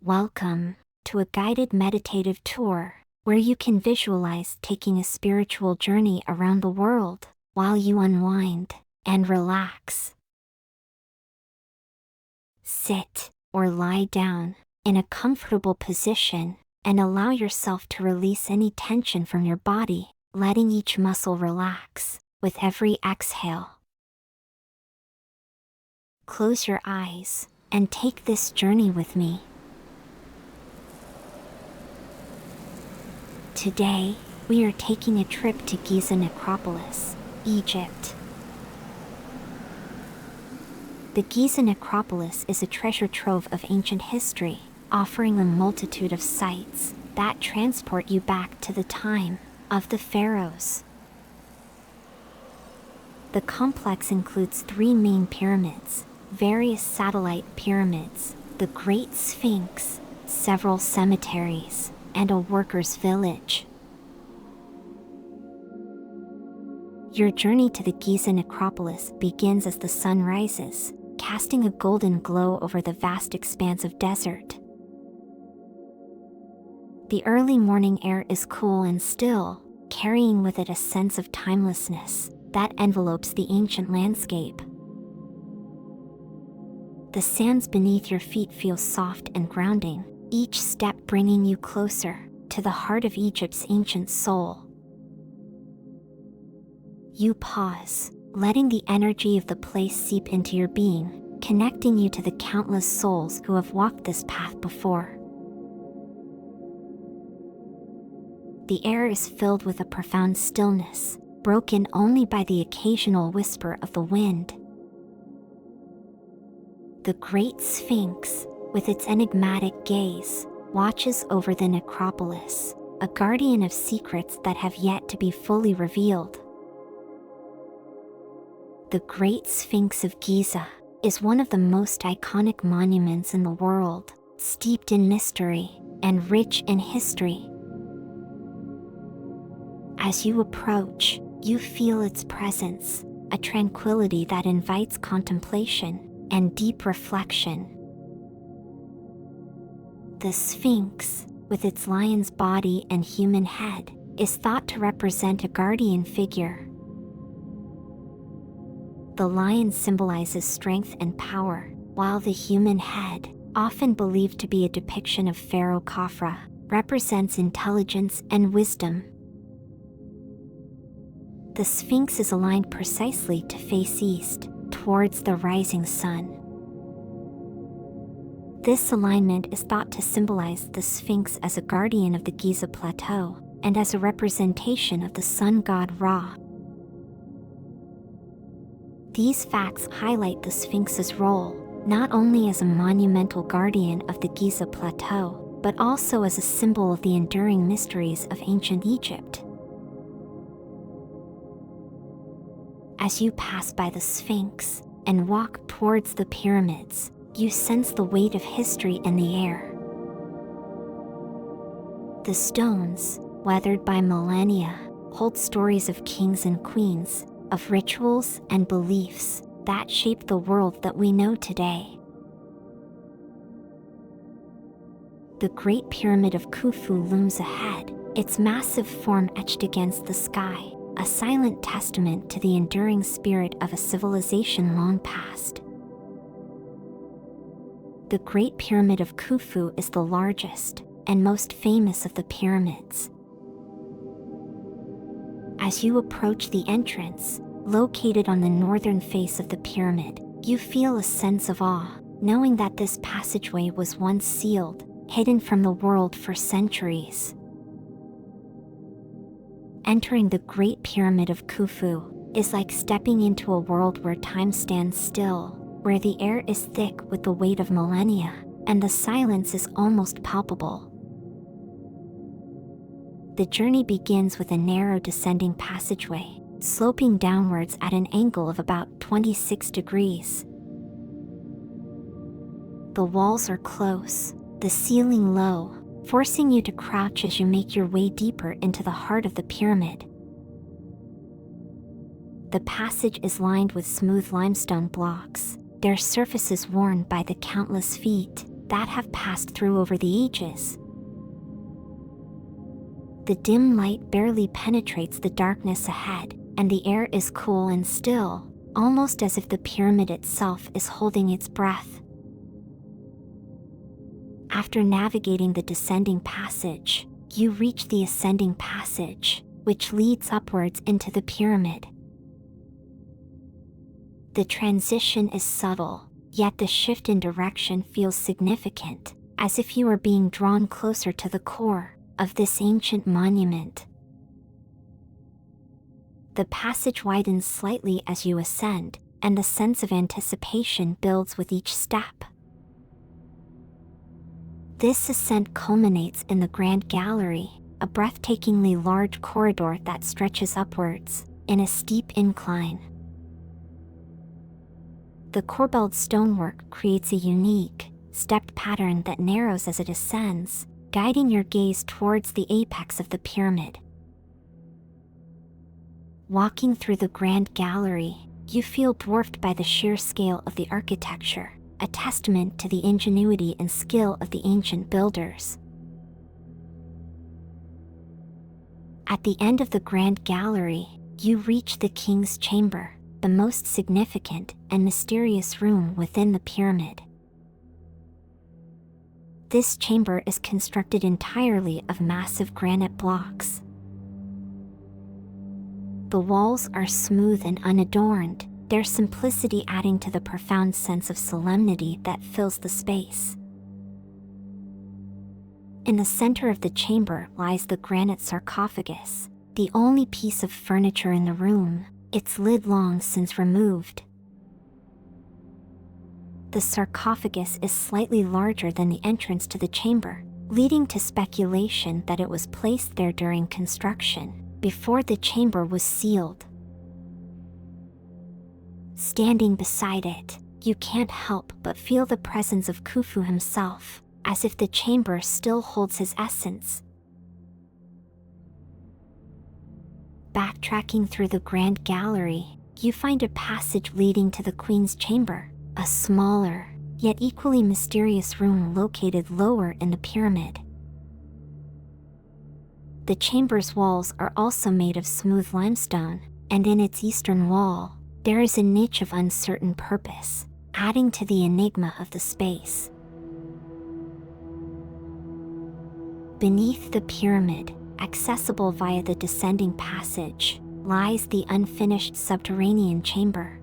Welcome to a guided meditative tour where you can visualize taking a spiritual journey around the world while you unwind and relax. Sit or lie down in a comfortable position and allow yourself to release any tension from your body, letting each muscle relax with every exhale. Close your eyes and take this journey with me. Today, we are taking a trip to Giza Necropolis, Egypt. The Giza Necropolis is a treasure trove of ancient history, offering a multitude of sights that transport you back to the time of the pharaohs. The complex includes 3 main pyramids, various satellite pyramids, the Great Sphinx, several cemeteries, and a workers' village. Your journey to the Giza Necropolis begins as the sun rises, casting a golden glow over the vast expanse of desert. The early morning air is cool and still, carrying with it a sense of timelessness that envelopes the ancient landscape. The sands beneath your feet feel soft and grounding, each step bringing you closer to the heart of Egypt's ancient soul. You pause, letting the energy of the place seep into your being, connecting you to the countless souls who have walked this path before. The air is filled with a profound stillness, broken only by the occasional whisper of the wind. The Great Sphinx, with its enigmatic gaze, watches over the necropolis, a guardian of secrets that have yet to be fully revealed. The Great Sphinx of Giza is one of the most iconic monuments in the world, steeped in mystery and rich in history. As you approach, you feel its presence, a tranquility that invites contemplation and deep reflection. The Sphinx, with its lion's body and human head, is thought to represent a guardian figure. The lion symbolizes strength and power, while the human head, often believed to be a depiction of Pharaoh Khafra, represents intelligence and wisdom. The Sphinx is aligned precisely to face east, towards the rising sun. This alignment is thought to symbolize the Sphinx as a guardian of the Giza Plateau, and as a representation of the sun god Ra. These facts highlight the Sphinx's role, not only as a monumental guardian of the Giza Plateau, but also as a symbol of the enduring mysteries of ancient Egypt. As you pass by the Sphinx and walk towards the pyramids, you sense the weight of history in the air. The stones, weathered by millennia, hold stories of kings and queens, of rituals and beliefs that shaped the world that we know today. The Great Pyramid of Khufu looms ahead, its massive form etched against the sky, a silent testament to the enduring spirit of a civilization long past. The Great Pyramid of Khufu is the largest and most famous of the pyramids. As you approach the entrance, located on the northern face of the pyramid, you feel a sense of awe, knowing that this passageway was once sealed, hidden from the world for centuries. Entering the Great Pyramid of Khufu is like stepping into a world where time stands still, where the air is thick with the weight of millennia, and the silence is almost palpable. The journey begins with a narrow descending passageway, sloping downwards at an angle of about 26 degrees. The walls are close, the ceiling low, forcing you to crouch as you make your way deeper into the heart of the pyramid. The passage is lined with smooth limestone blocks, their surfaces worn by the countless feet, that have passed through over the ages. The dim light barely penetrates the darkness ahead, and the air is cool and still, almost as if the pyramid itself is holding its breath. After navigating the descending passage, you reach the ascending passage, which leads upwards into the pyramid. The transition is subtle, yet the shift in direction feels significant, as if you are being drawn closer to the core of this ancient monument. The passage widens slightly as you ascend, and the sense of anticipation builds with each step. This ascent culminates in the Grand Gallery, a breathtakingly large corridor that stretches upwards in a steep incline. The corbelled stonework creates a unique, stepped pattern that narrows as it ascends, guiding your gaze towards the apex of the pyramid. Walking through the Grand Gallery, you feel dwarfed by the sheer scale of the architecture, a testament to the ingenuity and skill of the ancient builders. At the end of the Grand Gallery, you reach the King's Chamber, the most significant and mysterious room within the pyramid. This chamber is constructed entirely of massive granite blocks. The walls are smooth and unadorned, their simplicity adding to the profound sense of solemnity that fills the space. In the center of the chamber lies the granite sarcophagus, the only piece of furniture in the room, its lid long since removed. The sarcophagus is slightly larger than the entrance to the chamber, leading to speculation that it was placed there during construction, before the chamber was sealed. Standing beside it, you can't help but feel the presence of Khufu himself, as if the chamber still holds his essence. Backtracking through the Grand Gallery, you find a passage leading to the Queen's Chamber, a smaller, yet equally mysterious room located lower in the pyramid. The chamber's walls are also made of smooth limestone, and in its eastern wall, there is a niche of uncertain purpose, adding to the enigma of the space. Beneath the pyramid, accessible via the descending passage, lies the unfinished subterranean chamber.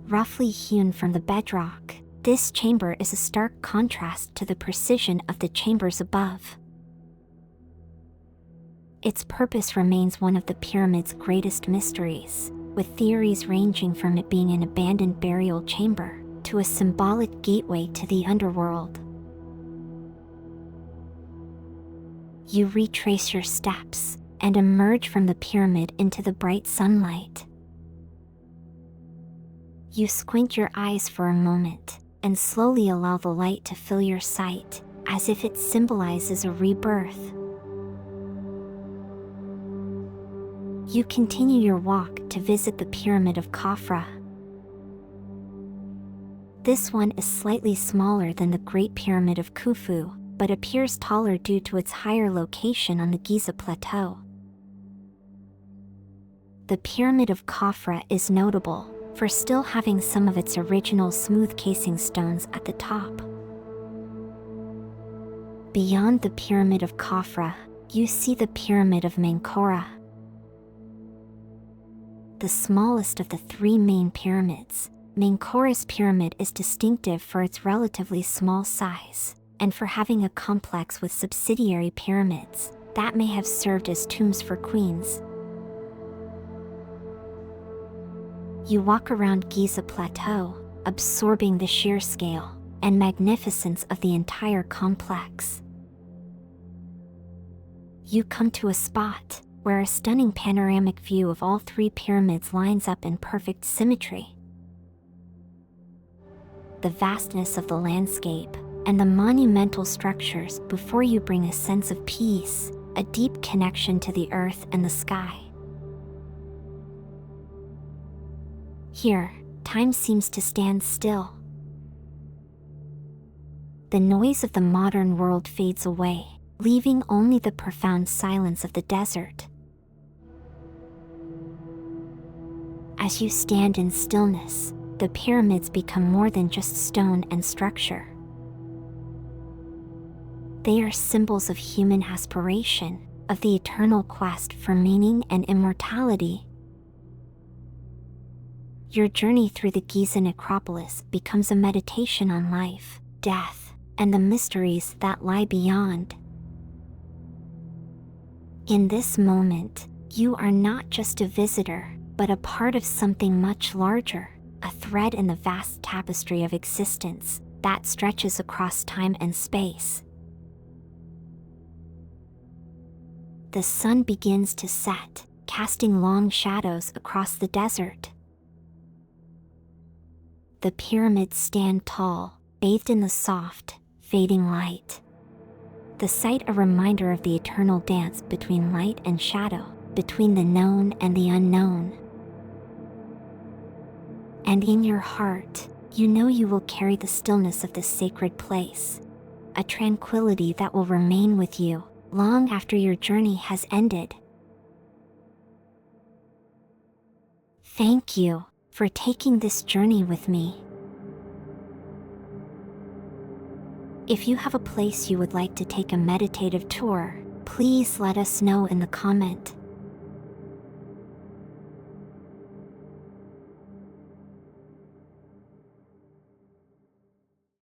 Roughly hewn from the bedrock, this chamber is a stark contrast to the precision of the chambers above. Its purpose remains one of the pyramid's greatest mysteries, with theories ranging from it being an abandoned burial chamber to a symbolic gateway to the underworld. You retrace your steps and emerge from the pyramid into the bright sunlight. You squint your eyes for a moment and slowly allow the light to fill your sight, as if it symbolizes a rebirth. You continue your walk to visit the Pyramid of Khafra. This one is slightly smaller than the Great Pyramid of Khufu, but appears taller due to its higher location on the Giza Plateau. The Pyramid of Khafra is notable for still having some of its original smooth casing stones at the top. Beyond the Pyramid of Khafra, you see the Pyramid of Menkaure. The smallest of the three main pyramids, Menkaure's pyramid is distinctive for its relatively small size, and for having a complex with subsidiary pyramids that may have served as tombs for queens. You walk around Giza Plateau, absorbing the sheer scale and magnificence of the entire complex. You come to a spot where a stunning panoramic view of all three pyramids lines up in perfect symmetry. The vastness of the landscape and the monumental structures before you bring a sense of peace, a deep connection to the earth and the sky. Here, time seems to stand still. the noise of the modern world fades away, leaving only the profound silence of the desert. As you stand in stillness, the pyramids become more than just stone and structure. They are symbols of human aspiration, of the eternal quest for meaning and immortality. Your journey through the Giza Necropolis becomes a meditation on life, death, and the mysteries that lie beyond. In this moment, you are not just a visitor, but a part of something much larger, a thread in the vast tapestry of existence that stretches across time and space. The sun begins to set, casting long shadows across the desert. The pyramids stand tall, bathed in the soft, fading light. The sight a reminder of the eternal dance between light and shadow, between the known and the unknown. And in your heart, you know you will carry the stillness of this sacred place, a tranquility that will remain with you long after your journey has ended. Thank you for taking this journey with me. If you have a place you would like to take a meditative tour, please let us know in the comment.